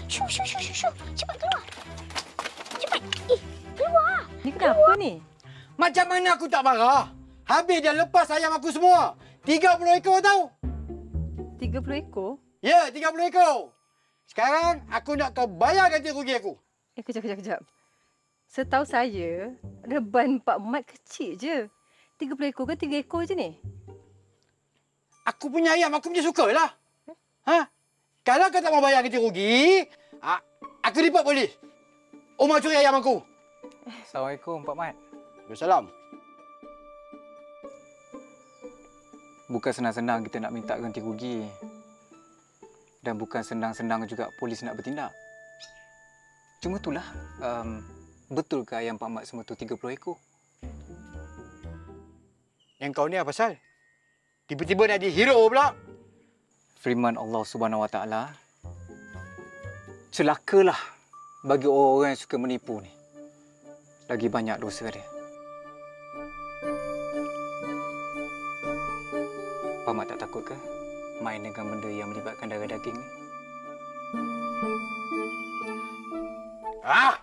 Shoo, shoo, shoo, shoo, shoo. Cepat keluar. Cepat. Keluar. Ni kenapa ni? Macam mana aku tak marah? Habis dia lepas ayam aku semua. 30 ekor tahu? 30 ekor? Ya, 30 ekor. Sekarang aku nak kau bayar ganti rugi aku. Kejap. Setahu saya, reban Pak Mat kecil je. 30 ekor ke 3 ekor je ni? Aku punya ayam, aku punya sukalah. Ha? Kalau kau tak mau bayar ganti rugi, aku report polis. Umar curi ayam aku. Assalamualaikum, Pak Mat. Waalaikumsalam. Bukan senang-senang kita nak minta ganti rugi. Dan bukan senang-senang juga polis nak bertindak. Cuma itulah, betul ke ayam Pak Mat semua tu 30 ekor? Yang kau ni apa pasal? Tiba-tiba nak jadi hero pula. Firman Allah Subhanahu Wa Taala, celakalah bagi orang-orang yang suka menipu ni. Lagi banyak dosa dia. Pak Mat tak takut ke main dengan benda yang melibatkan darah daging ni? Ah!